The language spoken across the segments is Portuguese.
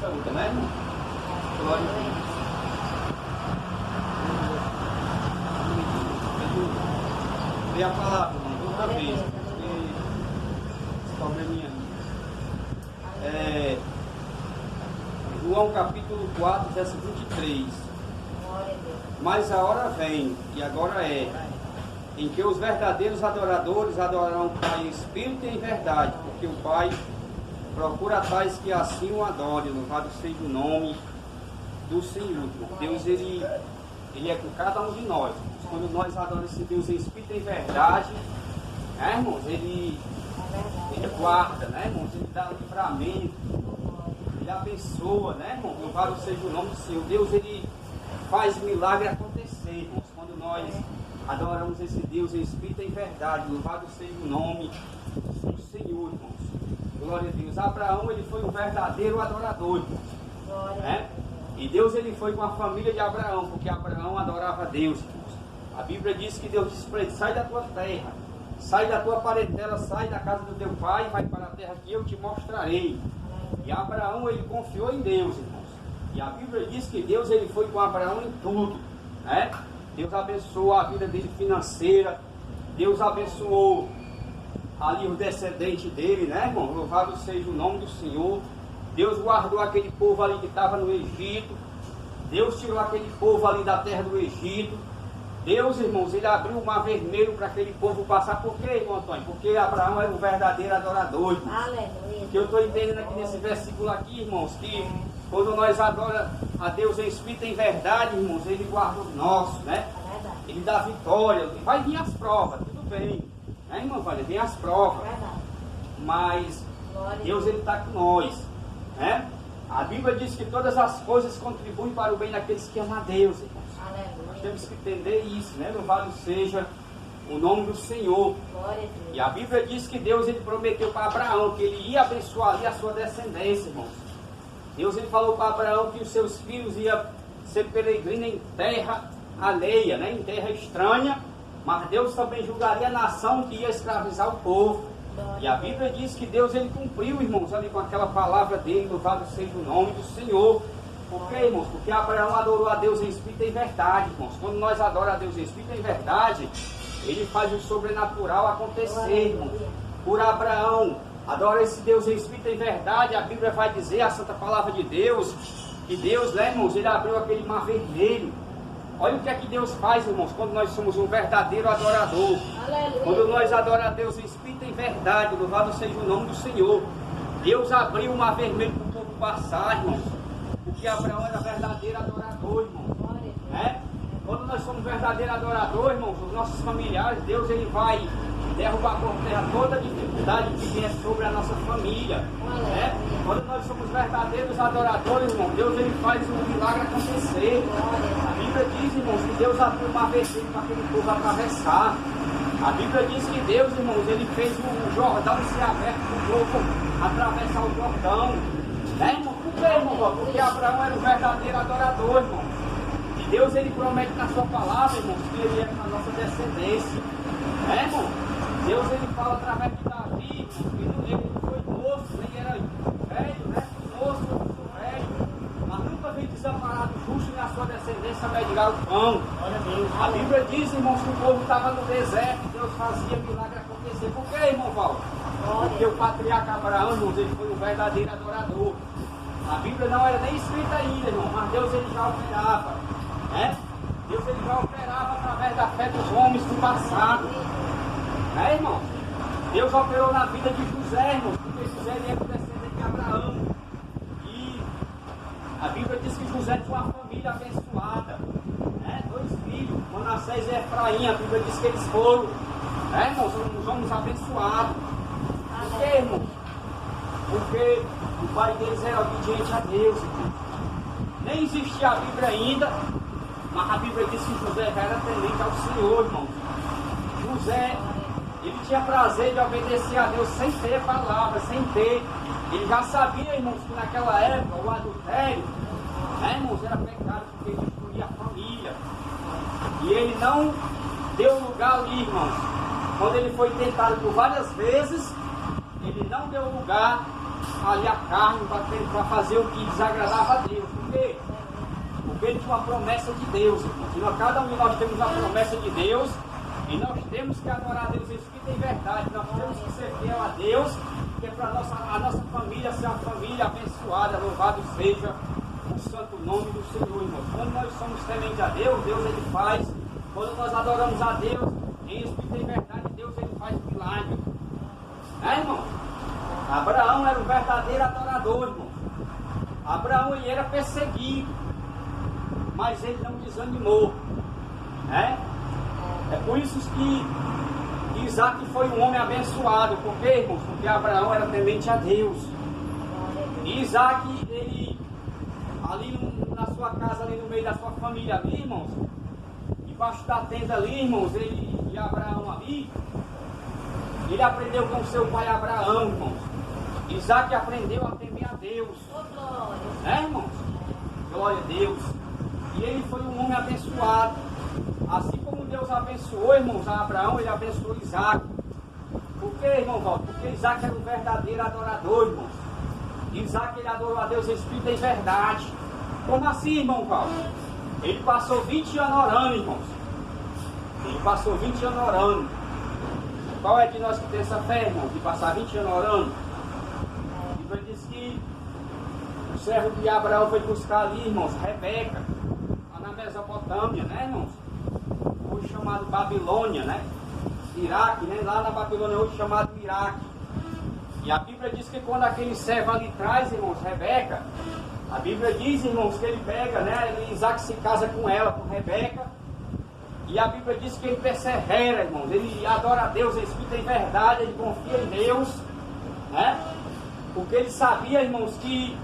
desfruta, né, irmão? Glória a Deus. Lê a palavra, irmão, outra vez. Esse probleminha. João capítulo 4, verso 23. Mas a hora vem, e agora é, em que os verdadeiros adoradores adorarão o Pai em espírito e em verdade, porque o Pai procura tais que assim o adorem. Louvado seja o nome do Senhor. Deus, ele é com cada um de nós. Quando nós adoramos esse Deus em espírito e em verdade, né, irmãos, ele guarda, né, irmãos, ele dá livramento, ele abençoa, né, irmão? Louvado seja o nome do Senhor. Deus, ele faz milagre acontecer, irmãos, quando nós adoramos esse Deus em espírito e em verdade. Louvado seja o nome do Senhor, irmãos. Glória a Deus. Abraão, ele foi um verdadeiro adorador, irmãos, né? E Deus, ele foi com a família de Abraão, porque Abraão adorava a Deus, irmãos. A Bíblia diz que Deus disse para ele: sai da tua terra, sai da tua parentela, sai da casa do teu pai, vai para a terra que eu te mostrarei. E Abraão, ele confiou em Deus, irmãos. E a Bíblia diz que Deus, ele foi com Abraão em tudo, né? Deus abençoou a vida dele financeira, Deus abençoou ali os descendentes dele, né, irmão? Louvado seja o nome do Senhor. Deus guardou aquele povo ali que estava no Egito. Deus tirou aquele povo ali da terra do Egito. Deus, irmãos, ele abriu o mar vermelho para aquele povo passar. Por quê, irmão Antônio? Porque Abraão era um verdadeiro adorador, irmãos. Aleluia. Que eu estou entendendo aqui nesse versículo aqui, irmãos, que quando nós adoramos a Deus em espírito e em verdade, irmãos, ele guarda os nossos, né? Ele dá vitória. Vai vir as provas, tudo bem, né, irmão? Vai vir as provas. Mas Deus, ele está com nós, né? A Bíblia diz que todas as coisas contribuem para o bem daqueles que amam a Deus, irmãos. Nós temos que entender isso, né? Louvado seja o nome do Senhor. E a Bíblia diz que Deus, ele prometeu para Abraão que ele ia abençoar ali a sua descendência, irmãos. Deus, ele falou para Abraão que os seus filhos iam ser peregrinos em terra alheia, né? Em terra estranha. Mas Deus também julgaria a nação que ia escravizar o povo. E a Bíblia diz que Deus, ele cumpriu, irmãos, ali com aquela palavra dele. Louvado seja o nome do Senhor. Por quê, irmãos? Porque Abraão adorou a Deus em espírito e em verdade, irmãos. Quando nós adoramos a Deus em espírito e em verdade, ele faz o sobrenatural acontecer, irmãos. Por Abraão adora esse Deus em espírito e em verdade, a Bíblia vai dizer, a santa palavra de Deus, que Deus, né, irmãos, ele abriu aquele mar vermelho. Olha o que é que Deus faz, irmãos, quando nós somos um verdadeiro adorador. Aleluia. Quando nós adoramos a Deus em espírito e em verdade, louvado seja o nome do Senhor. Deus abriu o mar vermelho para o povo passar, irmãos. Porque Abraão era verdadeiro adorador, irmãos, né? Quando nós somos verdadeiros adoradores, irmãos, os nossos familiares, Deus, ele vai derrubar por terra toda a dificuldade que vier sobre a nossa família, né? Quando nós somos verdadeiros adoradores, irmão, Deus, ele faz um milagre acontecer. A Bíblia diz, irmãos, que Deus abriu uma vermelha para aquele povo atravessar. A Bíblia diz que Deus, irmãos, ele fez o Jordão ser aberto para o povo atravessar o Jordão, né, irmão? Por quê, irmão? Porque Abraão era um verdadeiro adorador, irmão. E Deus, ele promete na sua palavra, irmãos, que ele é a nossa descendência, né, irmão? Deus, ele fala através de Davi, que ele foi moço, nem era velho, né? Moço, muito velho, mas nunca veio desamparado justo na sua descendência mendigar o pão. A Bíblia diz, irmãos, que o povo estava no deserto, Deus fazia milagre acontecer. Por quê, irmão Paulo? Porque o patriarca Abraão, irmãos, ele foi um verdadeiro adorador. A Bíblia não era nem escrita ainda, irmão, mas Deus, ele já operava, né? Deus, ele já operava através da fé dos homens do passado, né, irmão? Deus operou na vida de José, irmão, porque José, ele é o descendente de Abraão. E a Bíblia diz que José tinha uma família abençoada, né? 2 filhos, Manassés e Efraim. A Bíblia diz que eles foram, né, irmãos, os homens abençoados. Por quê, irmão? Porque o pai deles era obediente a Deus, irmão. Nem existia a Bíblia ainda, mas a Bíblia diz que José já era temente ao Senhor, irmão. José, ele tinha prazer de obedecer a Deus sem ter palavras, sem ter. Ele já sabia, irmãos, que naquela época o adultério, né, irmãos, era pecado, porque ele destruía a família. E ele não deu lugar ali, irmãos. Quando ele foi tentado por várias vezes, ele não deu lugar ali a carne para fazer o que desagradava a Deus. Por quê? Porque ele tinha uma promessa de Deus, irmãos. Cada um de nós temos uma promessa de Deus e nós temos que adorar a Deus em espírito e em verdade. Nós temos que ser fiel a Deus, que é para a nossa família ser uma família abençoada. Louvado seja o santo nome do Senhor, irmãos. Quando nós somos tementes a Deus, Deus ele faz. Quando nós adoramos a Deus em espírito e em verdade, Deus ele faz milagre. Irmão? Abraão era um verdadeiro adorador, irmão. Abraão ele era perseguido, mas ele não desanimou. É por isso que Isaac foi um homem abençoado. Por quê, irmãos? Porque Abraão era temente a Deus. E Isaac, ele ali na sua casa, ali no meio da sua família ali, irmãos, debaixo da tenda ali, irmãos, ele e Abraão ali, ele aprendeu com seu pai Abraão, irmãos. Isaac aprendeu a temer a Deus. Irmãos? Glória a Deus. E ele foi um homem abençoado. Assim como Deus abençoou, irmãos, a Abraão, ele abençoou Isaac. Por quê, irmão Valdo? Porque Isaac era um verdadeiro adorador, irmãos. Isaac, ele adorou a Deus em espírito e em verdade. Como assim, irmão Valdo? Ele passou 20 anos orando, irmãos. Ele passou 20 anos orando. Qual é de nós que tem essa fé, irmão? De passar 20 anos orando? A Bíblia diz que o servo de Abraão foi buscar ali, irmãos, Rebeca, lá na Mesopotâmia, né, irmãos? Hoje chamado Babilônia, né? Iraque, né? Lá na Babilônia, hoje chamado Iraque. E a Bíblia diz que quando aquele servo ali traz, irmãos, Rebeca, a Bíblia diz, irmãos, que ele pega, né? Isaac se casa com ela, com Rebeca. E a Bíblia diz que ele persevera, irmãos. Ele adora a Deus, ele escuta em verdade, ele confia em Deus, né? Porque ele sabia, irmãos, que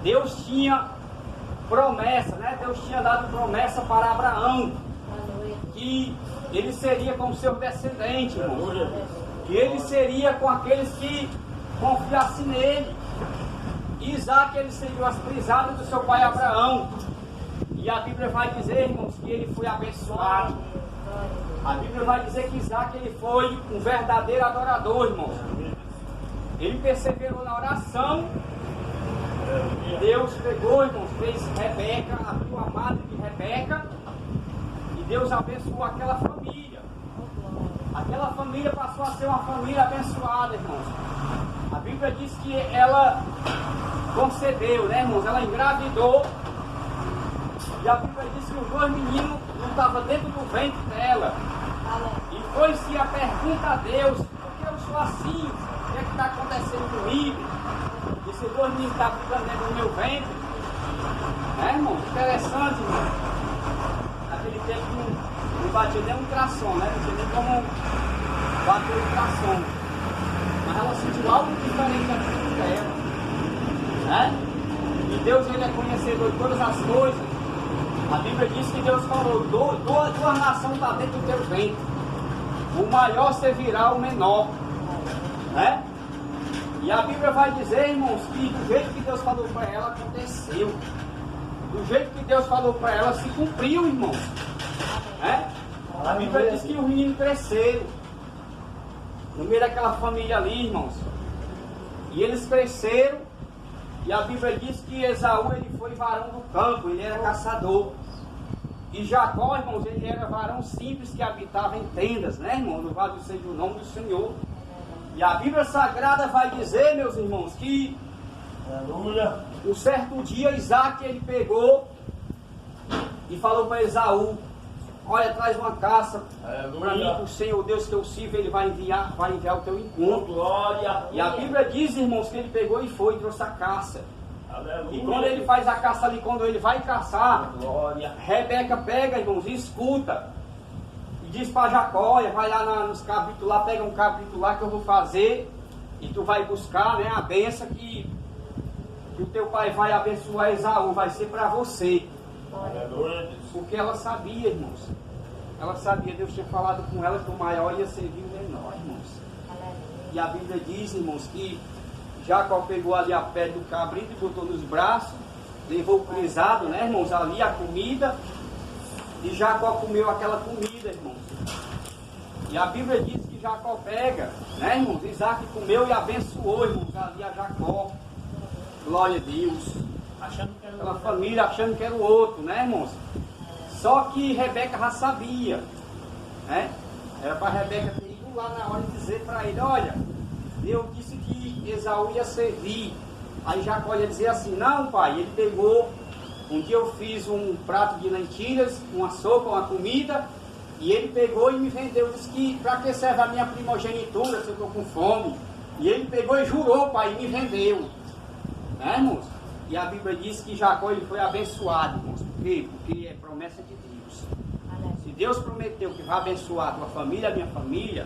Deus tinha promessa, né? Deus tinha dado promessa para Abraão, que ele seria com seus descendentes, irmãos. Que ele seria com aqueles que confiassem nele. Isaac, ele seguiu as pisadas do seu pai Abraão. E a Bíblia vai dizer, irmãos, que ele foi abençoado. A Bíblia vai dizer que Isaac, ele foi um verdadeiro adorador, irmãos. Ele perseverou na oração. Deus pegou, irmãos, fez Rebeca, abriu a madre de Rebeca. E Deus abençoou aquela família. Aquela família passou a ser uma família abençoada, irmãos. A Bíblia diz que ela concebeu, né, irmãos? Ela engravidou. E a Bíblia diz que os dois meninos não estavam dentro do ventre dela. E foi-se a pergunta a Deus: por que eu sou assim? O que é que está acontecendo comigo? Esses dois meninos estão ficando dentro do meu ventre. Irmão? Interessante, irmão. Naquele tempo não batia nem um ultrassom, né? Não sei nem como bater o ultrassom. Mas ela sentiu algo diferente dentro dela. E Deus, ele é conhecedor de todas as coisas. A Bíblia diz que Deus falou: duas nações estão dentro do teu ventre. O maior servirá ao menor. Né? E a Bíblia vai dizer, irmãos, que do jeito que Deus falou para ela, aconteceu. Do jeito que Deus falou para ela, se cumpriu, irmãos. A Bíblia diz que os meninos cresceram no meio daquela família ali, irmãos. E eles cresceram. E a Bíblia diz que Esaú, ele foi varão do campo, ele era caçador. E Jacó, irmãos, ele era varão simples que habitava em tendas, né, irmão? Louvado seja o nome do Senhor. E a Bíblia Sagrada vai dizer, meus irmãos, que um certo dia Isaac, ele pegou e falou para Esaú: olha, traz uma caça para mim, o Senhor Deus que eu sirvo, ele vai enviar o teu encontro. Glória. E a Bíblia diz, irmãos, que ele pegou e foi e trouxe a caça. Aleluia. E quando ele faz a caça ali, quando ele vai caçar, glória, Rebeca pega, irmãos, e escuta. E diz para Jacó: vai lá nos capítulos lá, pega um capítulo lá que eu vou fazer. E tu vai buscar, né, a bênção que o teu pai vai abençoar Esaú, vai ser para você. Porque ela sabia, irmãos. Ela sabia, Deus tinha falado com ela que o maior ia servir o menor, irmãos. E a Bíblia diz, irmãos, que Jacó pegou ali a pele do cabrito e botou nos braços, levou o crisado, né, irmãos, ali a comida. E Jacó comeu aquela comida, irmãos. E a Bíblia diz que Jacó pega, né, irmãos, Isaac comeu e abençoou, irmãos, ali a Jacó. glória a Deus. Achando que era Aquela família achando que era o outro, né, irmãos? Só que Rebeca já sabia, né? Era para Rebeca ter ido lá na hora e dizer para ele, olha, Deus disse que Esaú ia servir. Aí Jacó ia dizer assim, não pai, ele pegou, um dia eu fiz um prato de lentilhas, uma sopa, uma comida, e ele pegou e me vendeu, disse que para que serve a minha primogenitura se eu estou com fome? E ele pegou e jurou, pai, e me vendeu. Né, irmãos? E a Bíblia diz que Jacó ele foi abençoado, irmãos. Por quê? Porque é promessa de Deus. Se Deus prometeu que vai abençoar a tua família, a minha família,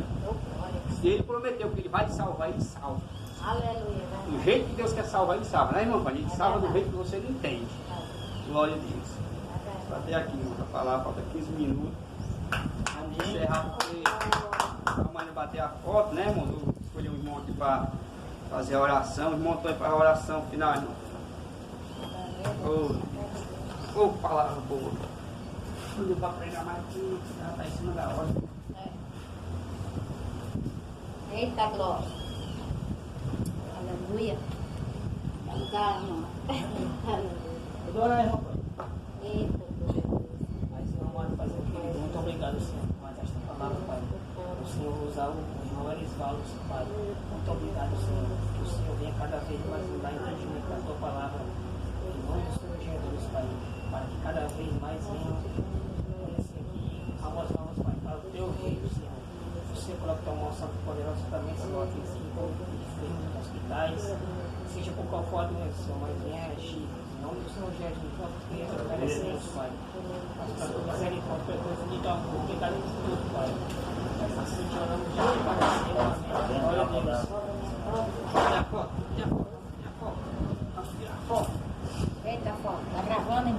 se Ele prometeu que Ele vai te salvar, Ele salva. Aleluia. Do jeito que Deus quer salvar, Ele salva. Né, irmão? Ele salva do jeito que você não entende. Glória a Deus. Vou até aqui, irmão, para falar, falta 15 minutos. Vamos encerrar porque a mãe bater a foto, né, irmão? Eu escolhi um irmão aqui para fazer a oração. O irmão está para a oração final, irmão. Oh, palavra boa. Não deu para pregar mais aqui, ela está em cima da hora. Eita glória. Aleluia. Lugar, irmão. Vou orar, irmão. Eita glória. Pai, Senhor amado, Pai, querido, muito obrigado, Senhor, por mais esta palavra, Pai. O Senhor usar o irmão Erisvaldo, Pai. Muito obrigado, Senhor. Que o Senhor venha cada vez mais nos dar entendimento da tua palavra. Em nome do Senhor Jesus, Pai. Para que cada vez mais venham conhecer aqui a voz novas, Pai. Para o teu reino, Senhor. O Senhor coloca tua mão santo poderosa também, Senhor, aqueles que estão enfermos nos hospitais. Seja por qual for a doença, Senhor, mas venha agir. Em nome do Senhor Jesus, nós merecemos, Pai. Mas para tua misericórdia, para tua infinita amor, obrigado por tudo, Pai. Mas assim te oramos de ti para sempre. Amém. Glória a Deus. Tira a foto, tira a foto, tira a foto. Tira a foto. Eita foto. Tá gravando, hein?